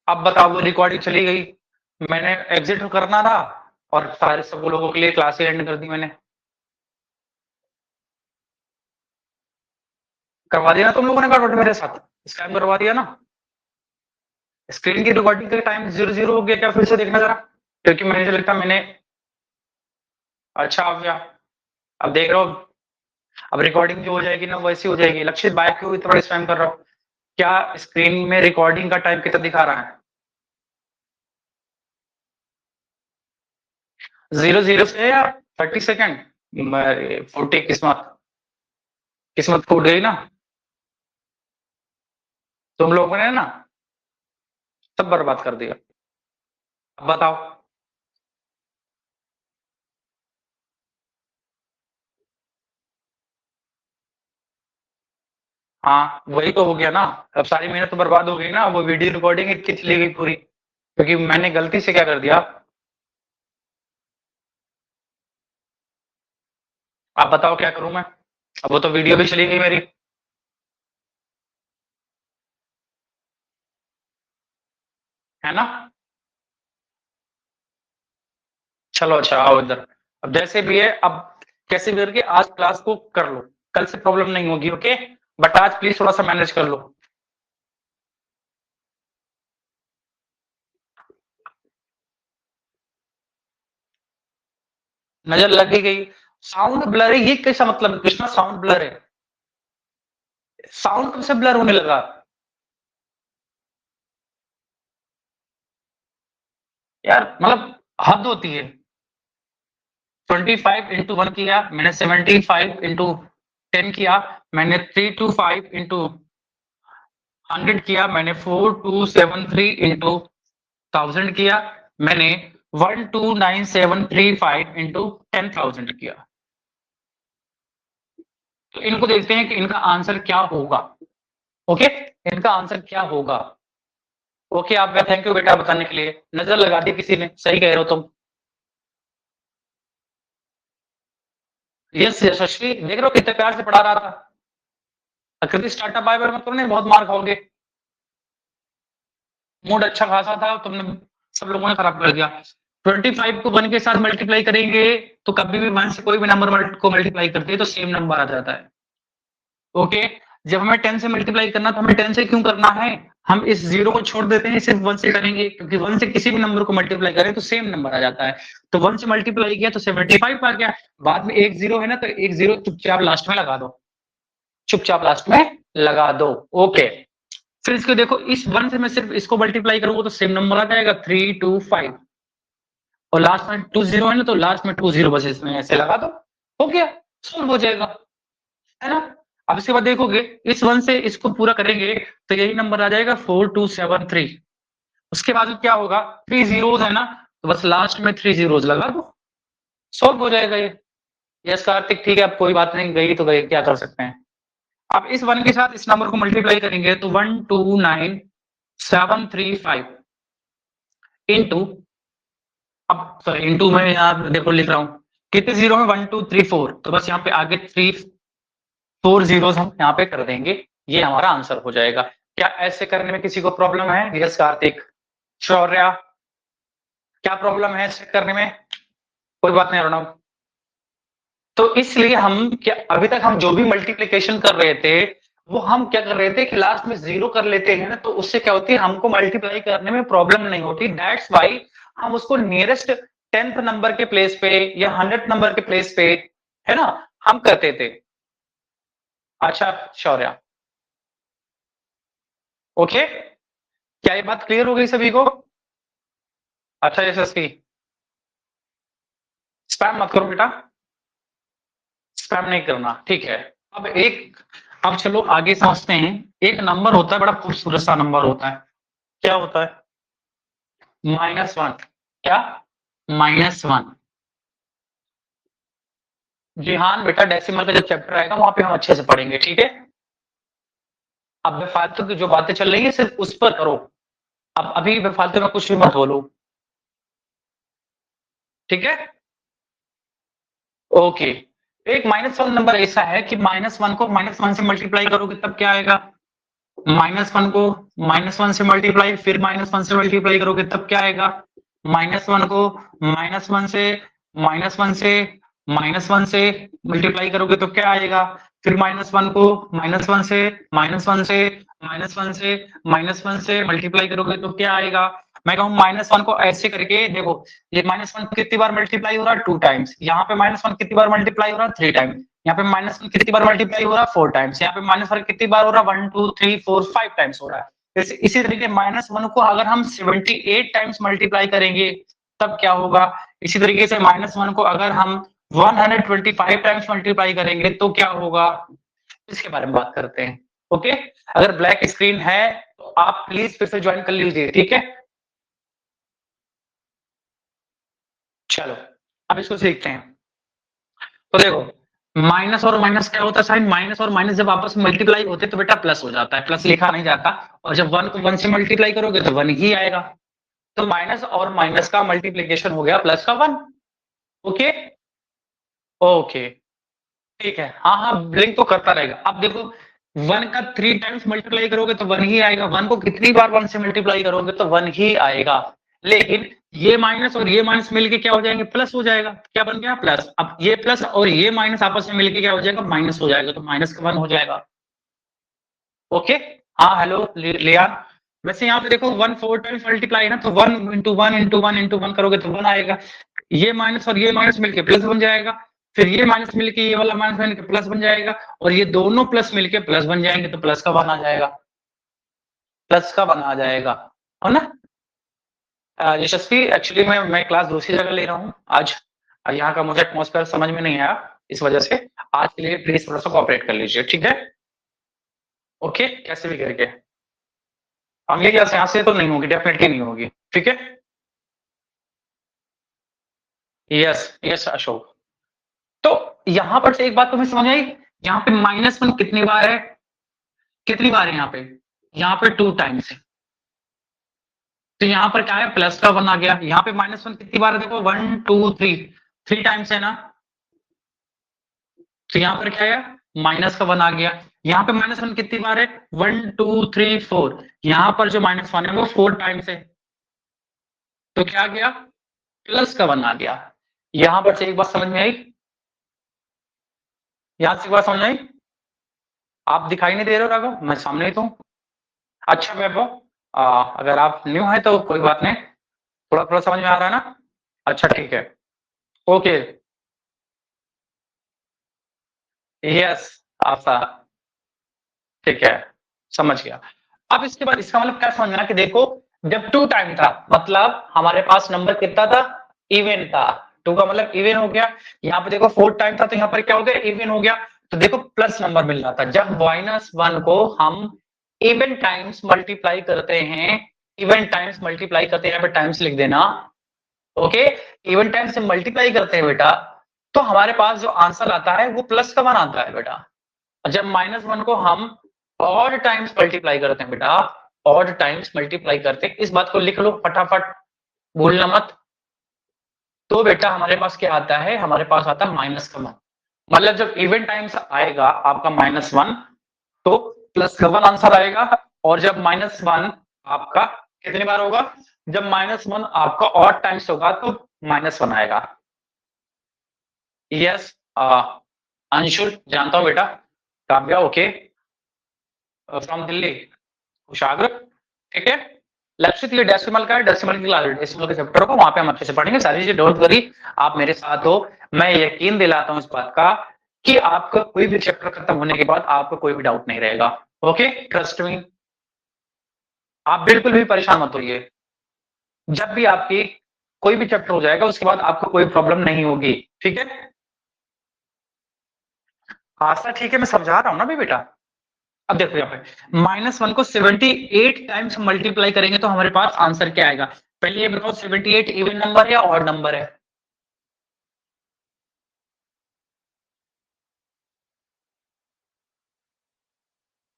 अब बताओ वो रिकॉर्डिंग चली गई, मैंने एग्जिट करना था और सारे सब लोगों के लिए क्लास एंड कर दी मैंने। करवा दिया ना तुम लोगों ने गड़बड़ मेरे साथ, स्कैम करवा दिया ना। स्क्रीन की रिकॉर्डिंग का टाइम 00 हो गया क्या, फिर से देखना जरा, क्योंकि मुझे लगता मैंने। अच्छा आ गया, अब देख रहा हूँ। अब रिकॉर्डिंग जो हो जाएगी ना वैसी हो जाएगी। लक्षित बाइक क्यों इतना बड़ा स्पैम कर रहा हूँ? क्या स्क्रीन में रिकॉर्डिंग का टाइम कितना दिखा रहा है? 00 से या 30 सेकेंड? 40 किस्मत, किस्मत फूट गई ना तुम लोगों ने ना, सब बर्बाद कर दिया। अब बताओ। हाँ वही तो हो गया ना। अब सारी मेहनत तो बर्बाद हो गई ना, वो वीडियो रिकॉर्डिंग इतनी चली गई पूरी, क्योंकि मैंने गलती से क्या कर दिया। आप बताओ क्या करूं मैं? अब वो तो वीडियो भी चली गई मेरी। है ना? चलो अच्छा आओ इधर। अब जैसे भी है, अब कैसे भी करके आज क्लास को कर लो, कल से प्रॉब्लम नहीं होगी, ओके? बट आज प्लीज थोड़ा सा मैनेज कर लो। नजर लग ही गई। साउंड ब्लर है, ये कैसा मतलब है कृष्णा, साउंड ब्लर है? साउंड कब से ब्लर होने लगा? यार मतलब हद होती है। 25 into 1 किया मैंने, 75 into 10 किया मैंने, 325 into 100 किया मैंने, 4273 into 1000 किया मैंने, 129735 into 10,000 किया। तो इनको देखते हैं कि इनका आंसर क्या होगा। ओके, इनका आंसर क्या होगा? ओके आप, थैंक यू बेटा बताने के लिए, नजर लगा दी किसी ने, सही कह रहे हो तुम। यस यशस्वी, देख रहे हो कितने प्यार से पढ़ा रहा था। आकृति स्टार्टअप बाय बाय मत करो, नहीं बहुत मार खाओगे। मूड अच्छा खासा था, तुमने सब लोगों ने खराब कर दिया। 25 को 1 के साथ मल्टीप्लाई करेंगे तो कभी भी 1 से कोई भी नंबर को मल्टीप्लाई करते हैं तो सेम नंबर आ जाता है। ओके, जब हमें 10 से मल्टीप्लाई करना तो हमें 10 से क्यों करना है? हम इस जीरो को छोड़ देते हैं, सिर्फ 1 से करेंगे, क्योंकि 1 से किसी भी नंबर को मल्टीप्लाई करें तो सेम नंबर आ जाता है। तो 1 से मल्टीप्लाई किया तो 75 आ गया। बाद में एक जीरो है ना, तो एक जीरो चुपचाप लास्ट में लगा दो, चुपचाप लास्ट में लगा दो। ओके, फिर इसको देखो, इस 1 से मैं सिर्फ इसको मल्टीप्लाई करूंगा तो सेम नंबर आ जाएगा, 325। और लास्ट में 20 है ना, तो लास्ट में 20 बस इसमें ऐसे लगा दो, हो गया, सॉल्व हो जाएगा। है ना? अब इसके बाद देखोगे, इस 1 से इसको पूरा करेंगे तो यही नंबर आ जाएगा 4273। उसके बाद क्या होगा, 3 जीरोस है ना, तो बस लास्ट में 3 जीरोस लगा दो, सॉल्व हो जाएगा ये। यस कार्तिक, ठीक है, अब कोई बात नहीं, गई तो गई, क्या कर सकते हैं। अब इस 1 के साथ इस नंबर को मल्टीप्लाई करेंगे तो 129735 इंटू, अब सॉरी इंटू में यहाँ देखो लिख रहा हूँ, कितने जीरो में, 1234, तो बस यहाँ पे आगे 3 4 जीरोस हम यहाँ पे कर देंगे, ये हमारा आंसर हो जाएगा। क्या ऐसे करने में किसी को प्रॉब्लम है? यस कार्तिक, शौर्या, क्या प्रॉब्लम है ऐसे करने में? कोई बात नहीं अर्णव। तो इसलिए हम क्या, अभी तक हम जो भी मल्टीप्लीकेशन कर रहे थे वो हम क्या कर रहे थे कि लास्ट में जीरो कर लेते हैं ना, तो उससे क्या होती है, हमको मल्टीप्लाई करने में प्रॉब्लम नहीं होती। दैट्स वाई हम उसको नियरेस्ट 10th नंबर के प्लेस पे या 100th नंबर के प्लेस पे, है ना, हम करते थे। अच्छा शौर्या, ओके, क्या ये बात क्लियर हो गई सभी को? अच्छा यशस्वी, स्पैम मत करो बेटा, स्पैम नहीं करना, ठीक है। अब एक, अब चलो आगे समझते हैं। एक नंबर होता है, बड़ा खूबसूरत सा नंबर होता है, क्या होता है? -1। क्या? -1। जी हाँ बेटा, डेसिमल का जब चैप्टर आएगा वहां पे हम अच्छे से पढ़ेंगे, ठीक है? अब बेफालतू की जो बातें चल रही है सिर्फ उस पर करो। अब अभी बेफालतू में कुछ भी मत बोलो, ठीक है? ओके, एक -1 नंबर ऐसा है कि -1 को -1 से मल्टीप्लाई करोगे तब क्या आएगा? -1 को -1 से मल्टीप्लाई, फिर -1 से मल्टीप्लाई करोगे तब क्या आएगा? -1 को -1 से -1 से -1 से मल्टीप्लाई करोगे तो क्या आएगा? फिर -1 को -1 से -1 से -1 से -1 से मल्टीप्लाई करोगे तो क्या आएगा? मैं कहूँ -1 को ऐसे करके देखो, ये -1 कितनी बार मल्टीप्लाई हो रहा है? 2 टाइम्स। यहाँ पे -1 कितनी बार मल्टीप्लाई हो रहा है? 3 टाइम्स। यहाँ पे -1 कितनी बार मल्टीप्लाई हो रहा है? 4 टाइम्स। यहाँ पे -1 कितनी बार हो रहा है? 1 2 3 4 5 टाइम्स हो रहा है। इसी तरीके -1 को अगर हम 78 टाइम्स मल्टीप्लाई करेंगे तब क्या होगा? इसी तरीके से -1 को अगर हम 125 टाइम्स मल्टीप्लाई करेंगे तो क्या होगा? इसके बारे में बात करते हैं। ओके, अगर ब्लैक स्क्रीन है तो आप प्लीज फिर से ज्वाइन कर लीजिए, ठीक है? चलो, अब इसको सीखते हैं। तो देखो, माइनस और माइनस क्या होता है साइन? माइनस और माइनस जब आपस में मल्टीप्लाई होते तो बेटा प्लस हो जाता है, प्लस लिखा नहीं जाता। और जब 1 को 1 से मल्टीप्लाई करोगे तो 1 ही आएगा। तो माइनस और माइनस का मल्टीप्लीकेशन हो गया प्लस का 1। ओके ओके, ठीक है। हाँ हाँ, ब्लिंक तो करता रहेगा। अब देखो, 1 का 3 टाइम्स मल्टीप्लाई करोगे तो 1 ही आएगा। 1 को कितनी बार 1 से मल्टीप्लाई करोगे तो 1 ही आएगा। लेकिन ये माइनस और ये माइनस मिलके क्या हो जाएंगे? प्लस हो जाएगा। क्या बन गया? प्लस। अब ये प्लस और ये माइनस आपस में मिलके क्या हो जाएगा? माइनस हो जाएगा। तो माइनस का 1 हो जाएगा। ओके, हाँ हेलो लिया। वैसे यहाँ पे देखो 1 4 टाइम्स मल्टीप्लाई है ना, तो 1 इंटू 1 इंटू 1 इंटू 1 करोगे तो 1 आएगा। ये माइनस और ये माइनस मिलके प्लस बन जाएगा। फिर ये माइनस मिलके ये वाला माइनस मिलके प्लस बन जाएगा। और ये दोनों प्लस मिलके प्लस बन जाएंगे तो प्लस का 1 आ जाएगा। प्लस का 1 आ जाएगा, है ना? यशस्वी, एक्चुअली मैं क्लास दूसरी जगह ले रहा हूँ आज। यहाँ का मुझे एटमॉस्फेयर समझ में नहीं आया, इस वजह से आज के लिए प्लीज थोड़ा सा कोऑपरेट कर लीजिए, ठीक है? ओके, कैसे भी करके हम ये क्लास यहाँ से तो नहीं होगी, डेफिनेटली नहीं होगी, ठीक है? Yes yes Ashok. तो यहाँ पर से एक बात तुम्हें समझ आई, यहाँ पे -1 कितनी बार है? कितनी बार है यहाँ पे? यहाँ पे 2 टाइम्स है। तो यहाँ पर क्या है? प्लस का 1 आ गया। यहाँ पे -1 कितनी बार है? देखो 1 2 3 3 टाइम्स है ना। तो यहाँ पर क्या है? माइनस का 1 आ गया। यहाँ पे -1 कितनी बार है? 1 2 3 4। यहाँ पर जो -1 है वो 4 टाइम्स है। तो क्या आ गया? प्लस का 1 आ गया। यहाँ पर से एक बात समझ में आई? यहाँ से एक बात समझ आई? आप दिखाई नहीं दे रहे हो राघव? मैं सामने ही तो हूँ। अच्छा वैभव, अगर आप न्यू है तो कोई बात नहीं, थोड़ा थोड़ा समझ में आ रहा है ना? अच्छा ठीक है। ओके, यस आशा, ठीक है, समझ गया। अब इसके बाद इसका मतलब क्या समझना कि देखो, जब 2 टाइम था मतलब हमारे पास नंबर कितना था? इवन था। 2 का मतलब इवन हो गया। यहाँ पे देखो 4 टाइम था तो यहाँ पर क्या हो गया? इवन हो गया। तो देखो प्लस नंबर मिल रहा था। जब -1 को हम इवन टाइम्स मल्टीप्लाई करते हैं, इवन टाइम्स मल्टीप्लाई करते हैं, यहाँ पे टाइम्स लिख देना। ओके, इवन टाइम्स से मल्टीप्लाई करते हैं बेटा, तो हमारे पास जो आंसर आता है वो प्लस का 1 आता है बेटा। जब -1 को हम ऑड टाइम्स मल्टीप्लाई करते हैं बेटा, ऑड टाइम्स मल्टीप्लाई करते हैं, इस बात को लिख लो फटाफट, भूलना मत। तो बेटा हमारे पास क्या आता है? हमारे पास आता है माइनस का 1। मतलब जब इवन टाइम्स आएगा आपका -1 तो प्लस का 1 आंसर आएगा। और जब -1 आपका कितनी बार होगा? जब -1 आपका ऑड टाइम्स होगा तो -1 आएगा। यस, अंशुल जानता हूं बेटा। काव्या ओके, फ्रॉम दिल्ली, कुशाग्र, ठीक है। लक्षित ये डेसिमल का है, डेसिमल की क्लास, डेसिमल के चैप्टर को वहां पे हम अच्छे से पढ़ेंगे सारी चीजें, डोंट वरी, आप मेरे साथ हो। मैं यकीन दिलाता हूं इस बात का कि आपका कोई भी चैप्टर खत्म होने के बाद आपको कोई भी डाउट नहीं रहेगा। ओके, ट्रस्ट मी, आप बिल्कुल भी परेशान मत होइए। जब भी आपकी कोई भी चैप्टर हो जाएगा उसके बाद आपको कोई प्रॉब्लम नहीं होगी, ठीक है? आशा ठीक है, मैं समझा रहा हूं ना भी बेटा। अब देखो यहाँ पे -1 को 78 टाइम्स मल्टीप्लाई करेंगे तो हमारे पास आंसर क्या आएगा? पहले ये बताओ, 78 इवन नंबर है या ऑड नंबर है?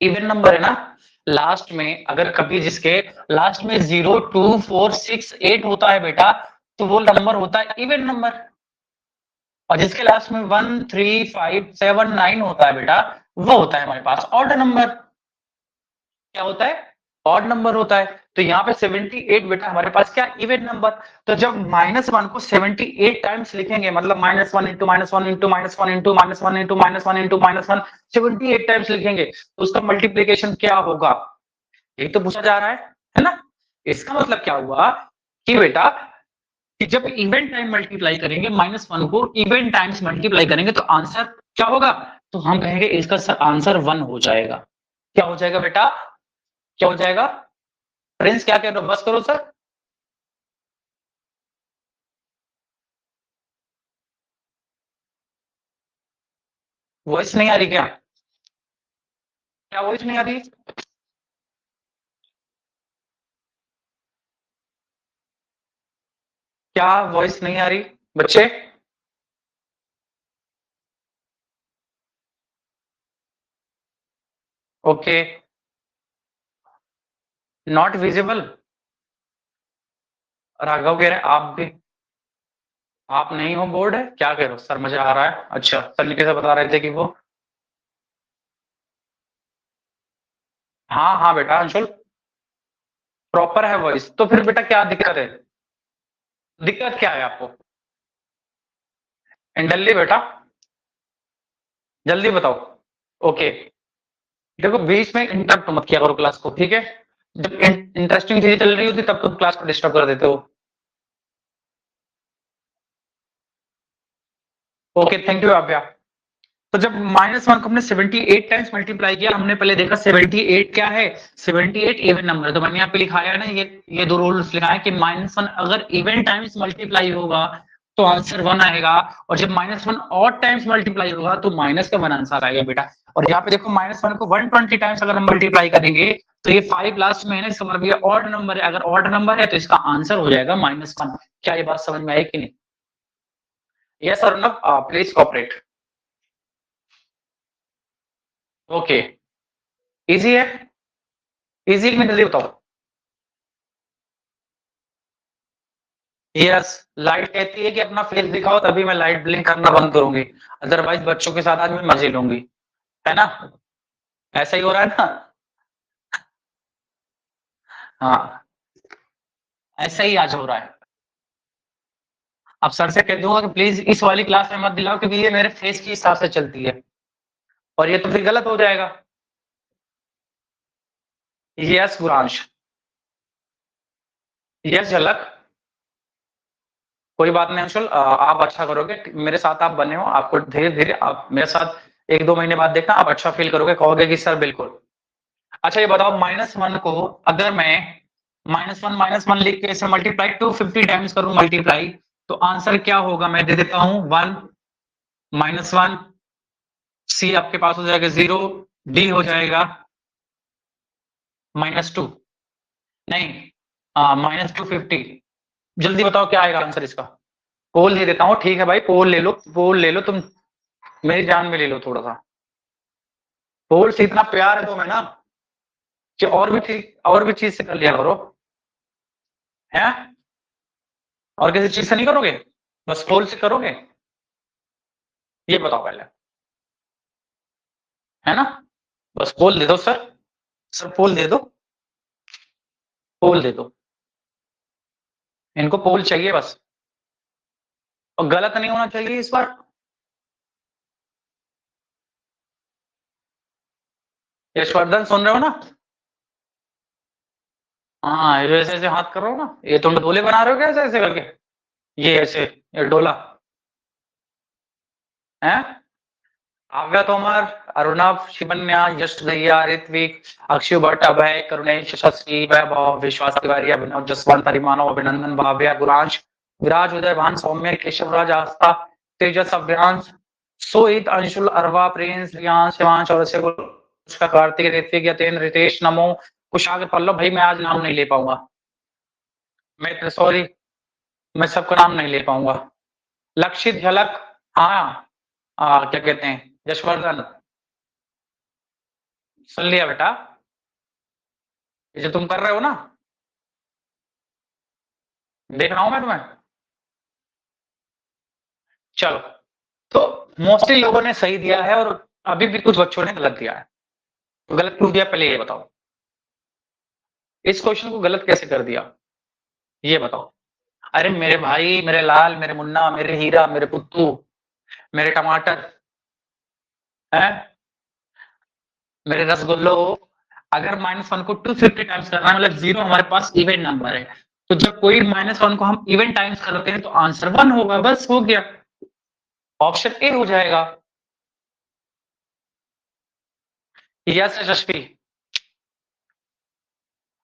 इवन नंबर है ना। लास्ट में अगर कभी जिसके लास्ट में 0 2 4 6 8 होता है बेटा, तो वो नंबर होता है इवन नंबर। और जिसके लास्ट में 1 3 5 7 9 होता है बेटा, वो होता है हमारे पास ऑड नंबर। क्या होता है, ऑड नंबर होता है। तो यहाँ पे 78 बेटा हमारे पास क्या, इवन नंबर। तो जब -1 को 78 टाइम्स लिखेंगे, मतलब -1 into -1 into -1 into -1 into -1 into -1, 78 times लिखेंगे, तो उसका मल्टीप्लीकेशन क्या होगा, यही तो पूछा जा रहा है ना। इसका मतलब क्या हुआ कि बेटा कि जब इवेंट टाइम मल्टीप्लाई करेंगे, -1 को इवेंट टाइम्स मल्टीप्लाई करेंगे, तो आंसर क्या होगा, तो हम कहेंगे इसका आंसर 1 हो जाएगा। क्या हो जाएगा बेटा, क्या हो जाएगा, प्रिंस क्या कह रहे हो, बस करो सर। वॉइस नहीं आ रही क्या, क्या वॉइस नहीं आ रही, क्या वॉइस नहीं आ रही बच्चे। ओके, नॉट विजिबल, राघव कह रहे हैं आप भी, आप नहीं हो, बोर्ड है, क्या कह रहे हो सर, मुझे आ रहा है। अच्छा, सर कैसे बता रहे थे कि वो, हाँ हाँ बेटा अंशुल, प्रॉपर है वॉइस, तो फिर बेटा क्या दिक्कत है, दिक्कत क्या है आपको, जल्दी बेटा, जल्दी बताओ। ओके, देखो बीच में इंटरप्ट मत किया करो क्लास को, ठीक है, जब इंटरेस्टिंग चीजें चल रही होती तब तुम क्लास को डिस्टर्ब कर देते हो। Okay, thank you Abhya. तो जब -1 को हमने 78 टाइम्स मल्टीप्लाई किया, हमने पहले देखा 78 क्या है, 78 इवन नंबर है, तो मैंने यहाँ पे लिखाया है ना, ये दो रूल्स लिखा है कि -1 अगर इवन टाइम्स मल्टीप्लाई होगा तो आंसर 1 आएगा, और जब -1 ऑड टाइम्स मल्टीप्लाई होगा तो माइनस का 1 आंसर आएगा बेटा। और यहाँ पे देखो -1 को 120 टाइम्स अगर हम मल्टीप्लाई करेंगे तो ये 5 लास्ट में है ना, इसका मतलब ये ऑड नंबर है, अगर ऑड नंबर है तो इसका आंसर हो जाएगा -1। क्या ये बात समझ में आई कि नहीं, यस और no, please cooperate. Okay, easy है, इजी में जल्दी बताओ। यस, लाइट कहती है कि अपना फेस दिखाओ, तभी मैं लाइट ब्लिंक करना बंद करूंगी, अदरवाइज बच्चों के साथ आज मैं मजे लूंगी, है ना, ऐसा ही हो रहा है ना। हाँ, ऐसा ही आज हो रहा है। अब सर से कह दूंगा कि प्लीज इस वाली क्लास में मत दिलाओ, क्योंकि ये मेरे फेस के हिसाब से चलती है, और ये तो फिर गलत हो जाएगा। यस गुरांश, यस झलक, कोई बात नहीं अंशुल, आप अच्छा करोगे, मेरे साथ आप बने हो, आपको धीरे धीरे आप मेरे साथ 1-2 महीने बाद देखना, आप अच्छा फील करोगे, कहोगे कि सर बिल्कुल। अच्छा ये बताओ, -1 को अगर मैं -1 लिख के इसे मल्टीप्लाई 250 टाइम्स करूं मल्टीप्लाई, तो आंसर क्या होगा, मैं दे देता हूं 1, -1, सी आपके पास हो जाएगा 0, डी हो जाएगा -2, नहीं -250। जल्दी बताओ क्या आएगा आंसर इसका, पोल दे देता हूँ, ठीक है भाई, पोल ले लो, पोल ले लो तुम, मेरी जान में ले लो थोड़ा सा, पोल से इतना प्यार है तुम्हें ना, कि और भी ठीक, और भी चीज से कर लिया करो, है, और किसी चीज से नहीं करोगे, बस पोल से करोगे, ये बताओ पहले, है ना, बस पोल दे दो सर, सर पोल दे दो, पोल दे दो, इनको पोल चाहिए बस, और गलत नहीं होना चाहिए इस बार। यशवर्धन सुन रहे हो ना, हाँ ये ऐसे ऐसे हाथ कर रहे हो ना, ये तुम डोले बना रहे हो क्या ऐसे ऐसे करके, ये ऐसे, ये डोला है। काव्या तोमर, अरुणव, शिवन्या, यश दहिया, ऋत्विक, अक्षु भट्ट, अभय, करुणेश, शशि, वैभव, विश्वास तिवारी, अभिनव जसवंत, हरिमानव, अभिनंदन, भाव्या, गुरांश, विराज, उदय भान, सौम्य, केशव राज, आस्था, तेजस, अभ्यांश, सोहित, अंशुल, अरवा, प्रिंस, रियांश, शिवांश और उसका कार्तिक, ऋत्विक, यतेन, रितेश, नमो, कुशाग्र, पल्लव, भाई मैं आज नाम नहीं ले पाऊंगा, मैं सॉरी, मैं सबका नाम नहीं ले पाऊंगा। लक्षित, झलक, हाँ, क्या कहते हैं, यशवर्धन, सुन लिया बेटा, ये जो तुम कर रहे हो ना, देख रहा हूं मैं तुम्हें, चलो, तो मोस्टली लोगों ने सही दिया है, और अभी भी कुछ बच्चों ने गलत दिया है, तो गलत क्यों दिया पहले ये बताओ। इस क्वेश्चन को गलत कैसे कर दिया, ये बताओ। अरे मेरे भाई, मेरे लाल, मेरे मुन्ना, मेरे हीरा, मेरे पुत्तू, मेरे टमाटर, हैं, मेरे रसगुल्लो, अगर -1 को 250 टाइम्स करना है मतलब 0 हमारे पास इवन नंबर है, तो जब कोई -1 को हम इवन टाइम्स करते हैं तो आंसर 1 होगा, बस हो गया, ऑप्शन ए हो जाएगा। यस यशस्वी।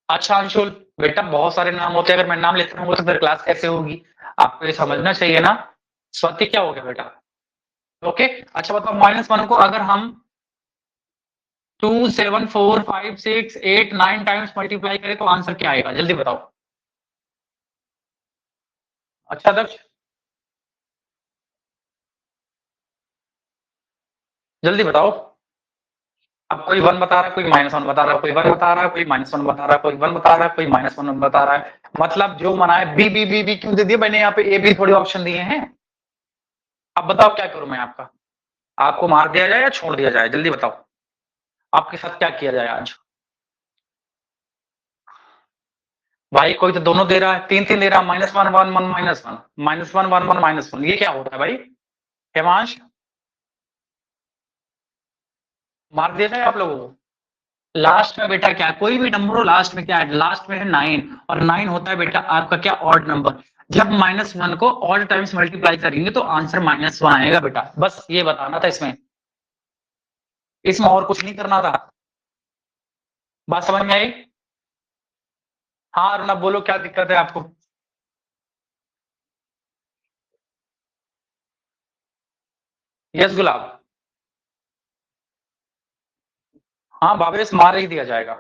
अच्छा अंशुल, बेटा बहुत सारे नाम होते हैं, अगर मैं नाम लेता रहूंगा तो फिर क्लास कैसे होगी, आपको ये समझना चाहिए ना। स्वाति क्या हो गया बेटा, ओके। अच्छा बताओ -1 को अगर हम 2 7 4 5 6 8 9 टाइम्स मल्टीप्लाई करें तो आंसर क्या आएगा, जल्दी बताओ। अच्छा दक्ष, जल्दी बताओ। अब कोई 1 बता रहा है, कोई -1 बता रहा है, कोई 1 बता रहा है, कोई -1 बता रहा है, कोई 1 बता रहा है, कोई -1 बता रहा है, मतलब जो मना है बी बी बी बी क्यों दे दिया मैंने, यहाँ पे ए बी थोड़ी ऑप्शन दिए हैं। अब बताओ क्या करूं मैं आपका, आपको मार दिया जाए या छोड़ दिया जाए, जल्दी बताओ, आपके साथ क्या किया जाए आज। भाई कोई तो दोनों दे रहा है, 3 दे रहा है, -1 1 1 -1 -1 1 1 -1, ये क्या होता है भाई। हेमांश, मार दिया जाए आप लोगों को। लास्ट में बेटा क्या है, कोई भी नंबर हो लास्ट में क्या है, लास्ट में है 9, और 9 होता है बेटा आपका क्या, ऑड नंबर। जब -1 को ऑड टाइम्स मल्टीप्लाई करेंगे तो आंसर -1 आएगा बेटा, बस ये बताना था इसमें, इसमें और कुछ नहीं करना था। बात समझ में आई। हाँ अरुणा बोलो क्या दिक्कत है आपको। यस गुलाब। हाँ भावेश, मार ही दिया जाएगा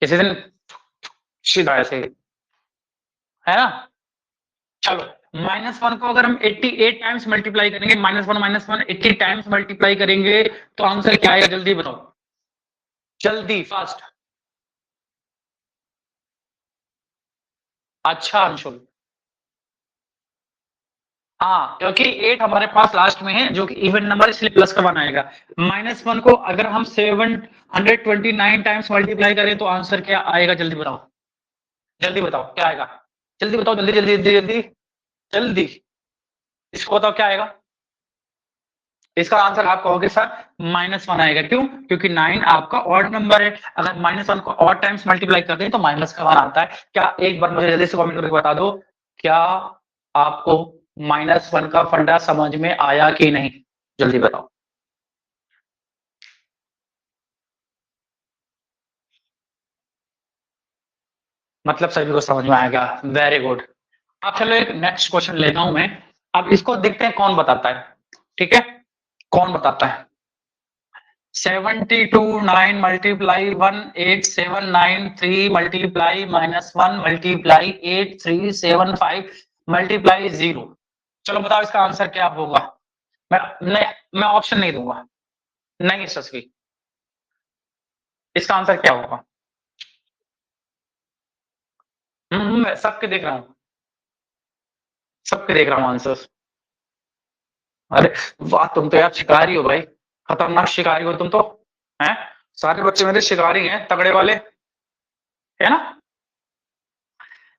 किसी दिन, सीधा ऐसे, है ना। चलो -1 को अगर हम 88 टाइम्स मल्टीप्लाई करेंगे, -1 80 टाइम्स मल्टीप्लाई करेंगे तो आंसर क्या आएगा, जल्दी बताओ, जल्दी फास्ट। अच्छा अंशुल, हाँ क्योंकि 8 हमारे पास लास्ट में है जो कि इवन नंबर, इसलिए प्लस का 1 आएगा। -1 को अगर हम 729 टाइम्स मल्टीप्लाई करें तो आंसर क्या आएगा, जल्दी बताओ, जल्दी बताओ क्या आएगा, जल्दी बताओ, जल्दी जल्दी जल्दी जल्दी जल्दी, इसको बताओ क्या आएगा। इसका आंसर आप कहोगे सर -1 आएगा, क्यों, क्योंकि 9 आपका ऑड नंबर है, अगर -1 को ऑड टाइम्स मल्टीप्लाई करते हैं तो माइनस का 1 आता है। क्या एक बार मुझे जल्दी से कमेंट करके बता दो, क्या आपको -1 का फंडा समझ में आया कि नहीं, जल्दी बताओ। मतलब सभी को समझ में आएगा, वेरी गुड। अब चलो एक नेक्स्ट क्वेश्चन लेता हूं मैं, अब इसको देखते हैं कौन बताता है, ठीक है, कौन बताता है। 72 9 मल्टीप्लाई 1 8793 मल्टीप्लाई -1 मल्टीप्लाई 8375 मल्टीप्लाई 0, चलो बताओ इसका आंसर क्या होगा। मैं नहीं, मैं ऑप्शन नहीं दूंगा, नहीं यशस्वी, इसका आंसर क्या होगा। मैं सबके देख रहा हूँ, सबके देख रहा हूँ आंसर। अरे वाह, तुम तो यार शिकारी हो भाई, खतरनाक शिकारी हो तुम तो, हैं, सारे बच्चे मेरे शिकारी हैं तगड़े वाले, है ना।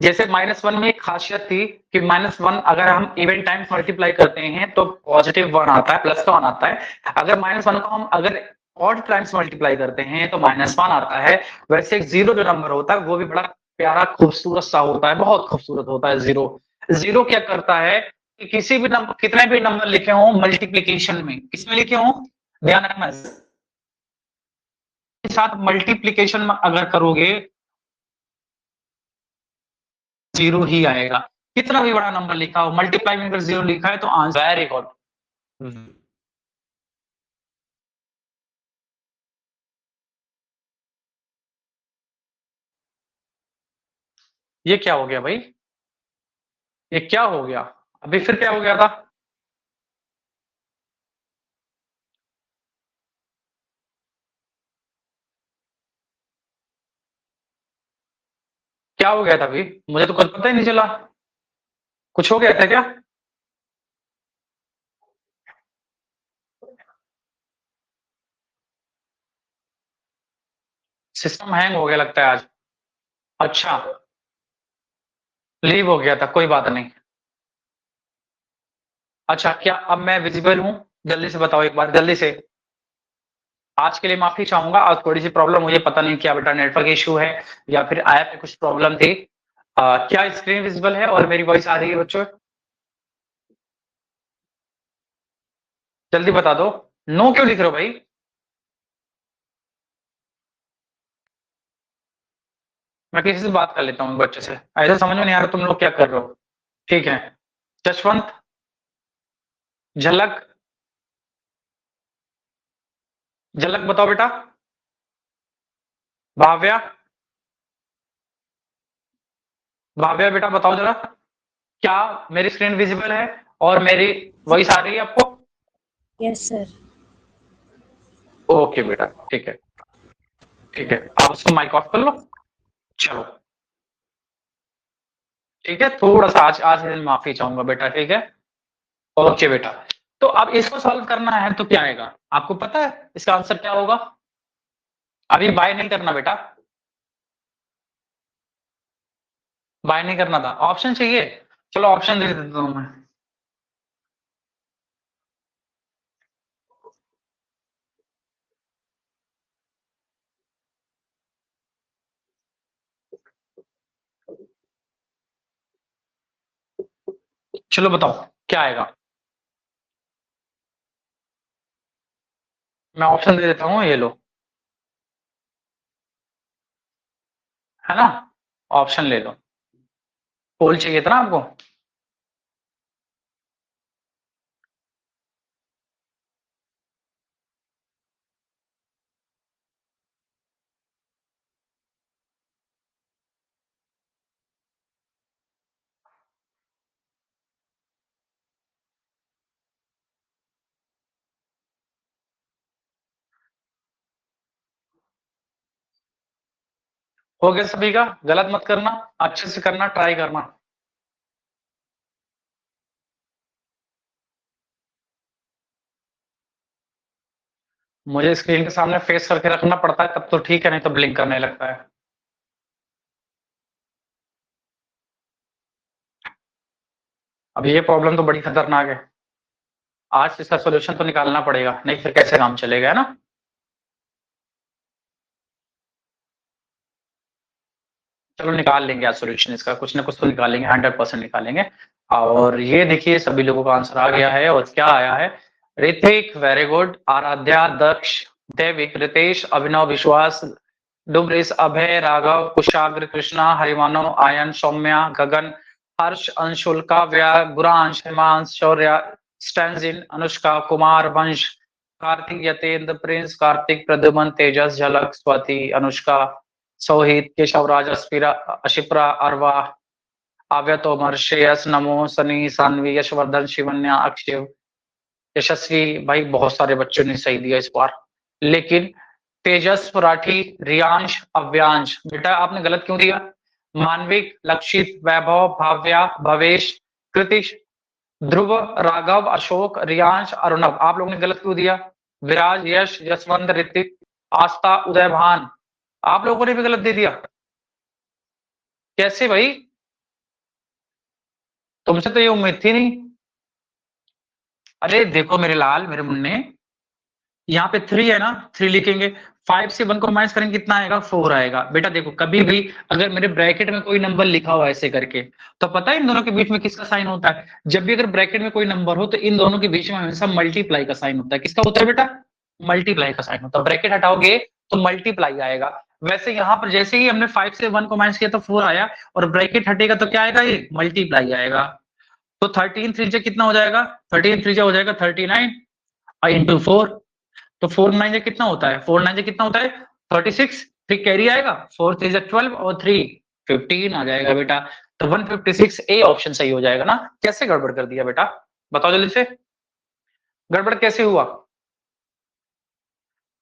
जैसे -1 में एक खासियत थी कि -1 अगर हम इवन टाइम्स मल्टीप्लाई करते हैं तो +1 आता है, प्लस का 1 आता है, अगर -1 को हम अगर ऑड टाइम्स मल्टीप्लाई करते हैं तो -1 आता है। वैसे एक जीरो जो नंबर होता है वो भी बड़ा प्यारा खूबसूरत सा होता है, बहुत खूबसूरत होता है जीरो। जीरो क्या करता है कि किसी भी नंबर, कितने भी नंबर लिखे हों मल्टीप्लीकेशन में, किसमें लिखे हों, ध्यान रखना, के साथ मल्टीप्लीकेशन अगर करोगे जीरो ही आएगा, कितना भी बड़ा नंबर लिखा हो, मल्टीप्लाई में अगर जीरो लिखा है तो आंसर, वेरी गुड। ये क्या हो गया भाई, ये क्या हो गया, अभी फिर क्या हो गया था। क्या हो गया था अभी, मुझे तो कुछ पता ही नहीं चला, कुछ हो गया था क्या। सिस्टम हैंग हो गया लगता है आज। अच्छा, लीव हो गया था, कोई बात नहीं। अच्छा, क्या अब मैं विजिबल हूँ? जल्दी से बताओ एक बार, जल्दी से। आज के लिए माफी चाहूंगा, आज थोड़ी सी प्रॉब्लम, मुझे पता नहीं क्या बेटा नेटवर्क इशू है या फिर ऐप में कुछ प्रॉब्लम थी। क्या स्क्रीन विजिबल है और मेरी वॉइस आ रही है बच्चों? जल्दी बता दो। नो क्यों लिख रहे हो भाई? मैं किसी से बात कर लेता हूँ बच्चे से, ऐसा समझ में नहीं आ रहा तुम लोग क्या कर रहे हो। ठीक है। जशवंत, झलक, झलक बताओ बेटा। भाव्या, भाव्या बेटा बताओ जरा, क्या मेरी स्क्रीन विजिबल है और मेरी वॉइस आ रही है आपको? Yes sir. ओके बेटा, ठीक है। ठीक है, आप उसको माइक ऑफ कर लो। चलो, ठीक है, थोड़ा सा आज आज के दिन माफी चाहूंगा बेटा, ठीक है। ओके बेटा। तो अब इसको सॉल्व करना है तो क्या आएगा आपको पता है इसका आंसर क्या होगा? अभी बाय नहीं करना बेटा, बाय नहीं करना था, ऑप्शन चाहिए। चलो ऑप्शन दे देता हूं मैं। चलो बताओ क्या आएगा। मैं ऑप्शन दे देता हूँ, ये लो, है ना? ऑप्शन ले लो। पोल चाहिए था ना आपको? हो गया सभी का? गलत मत करना, अच्छे से करना, ट्राई करना। मुझे स्क्रीन के सामने फेस करके रखना पड़ता है तब तो ठीक है, नहीं तो ब्लिंक करने लगता है। अब ये प्रॉब्लम तो बड़ी खतरनाक है, आज इसका सोल्यूशन तो निकालना पड़ेगा, नहीं फिर कैसे काम चलेगा, है ना? चलो निकाल लेंगे आज सोल्यूशन इसका, कुछ ना कुछ तो निकालेंगे, 100% निकालेंगे। और ये देखिए सभी लोगों का आंसर आ गया है, और क्या आया है? ऋतिक वेरी गुड, आराध्या, दक्ष, देविक, रितेश, अभिनव, विश्वास, डुब्रिस, अभय, राघव, कुशाग्र, कृष्णा, हरिमानो, आयन, सौम्या, गगन, हर्ष, अंशुल, काव्या, गुरांश, हिमांश, शौर्य, स्टैंजिन, अनुष्का, कुमार, वंश, कार्तिक, यतेंद्र, प्रिंस, कार्तिक, प्रद्युमन, तेजस, झलक, स्वाति, अनुष्का, सोहित, केशवराज, अशिप्रा, अरवा, आव्या, तोमर, श्रेयस, नमो, सनी, सानवी, यशवर्धन, शिवन्या, अक्षय, यशस्वी। भाई बहुत सारे बच्चों ने सही दिया इस बार, लेकिन तेजस, राठी, रियांश, अव्यांश, बेटा आपने गलत क्यों दिया? मानविक, लक्षित, वैभव, भाव्या, भवेश, कृतिश, ध्रुव, राघव, अशोक, रियांश, अरुणव, आप लोगों ने गलत क्यों दिया? विराज, यश, जसवंत, ऋतिक, आस्था, उदयभान, आप लोगों ने भी गलत दे दिया। कैसे भाई? तुमसे तो ये उम्मीद थी नहीं। अरे देखो मेरे लाल, मेरे मुन्ने, यहाँ पे 3 है ना, 3 लिखेंगे, 5 से 1 को माइनस करेंगे कितना आएगा? 4 आएगा। बेटा देखो कभी भी अगर मेरे ब्रैकेट में कोई नंबर लिखा हो ऐसे करके, तो पता है इन दोनों के बीच में किसका साइन होता है? जब भी अगर ब्रैकेट में कोई नंबर हो तो इन दोनों के बीच में हमेशा मल्टीप्लाई का साइन होता है। किसका होता है बेटा? मल्टीप्लाई का साइन होता है। ब्रैकेट हटाओगे तो मल्टीप्लाई आएगा। वैसे यहाँ पर जैसे ही हमने 5 से 1 को माइनस किया तो 4 आया, और ब्रैकेट हटेगा तो क्या आएगा? ये मल्टीप्लाई आएगा। तो 13 त्रिज्या कितना हो जाएगा? 13 त्रिज्या हो जाएगा 39 और इंटू 4। तो 4 9 से कितना होता है? 4 9 से कितना होता है? 36। फिर कैरी आएगा, 4 3 12 और 3 15 आ जाएगा बेटा। तो 156 ए ऑप्शन सही हो जाएगा ना? कैसे गड़बड़ कर दिया बेटा, बताओ जल्दी से, गड़बड़ कैसे हुआ?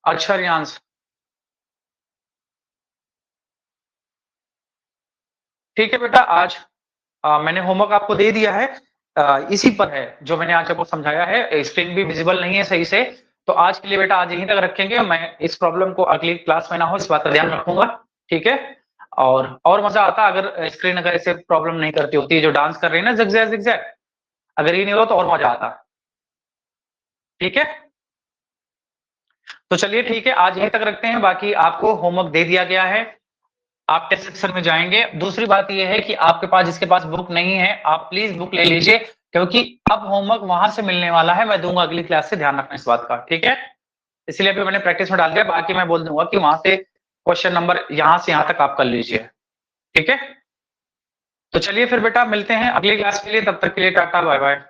अच्छा रियांश, ठीक है बेटा, आज मैंने होमवर्क आपको दे दिया है, इसी पर है जो मैंने आज आपको समझाया है। स्क्रीन भी विजिबल नहीं है सही से, तो आज के लिए बेटा आज यहीं तक रखेंगे। मैं इस प्रॉब्लम को अगली क्लास में ना हो इस बात का ध्यान रखूंगा, ठीक है? और मजा आता अगर स्क्रीन अगर ऐसे प्रॉब्लम नहीं करती होती, जो डांस कर रही है ना जिगजैग जिगजैग, अगर ये नहीं हो तो और मजा आता। ठीक है, तो चलिए ठीक है, आज यहीं तक रखते हैं। बाकी आपको होमवर्क दे दिया गया है, आप टेस्ट सेक्शन में जाएंगे। दूसरी बात यह है कि आपके पास, जिसके पास बुक नहीं है, आप प्लीज बुक ले लीजिए, क्योंकि अब होमवर्क वहां से मिलने वाला है, मैं दूंगा अगली क्लास से, ध्यान रखना इस बात का। ठीक है, इसलिए अभी मैंने प्रैक्टिस में डाल दिया, बाकी मैं बोल दूंगा कि वहां से क्वेश्चन नंबर यहां से यहां तक आप कर लीजिए। ठीक है, तो चलिए फिर बेटा मिलते हैं अगली क्लास के लिए, तब तक के लिए टाटा बाय बाय।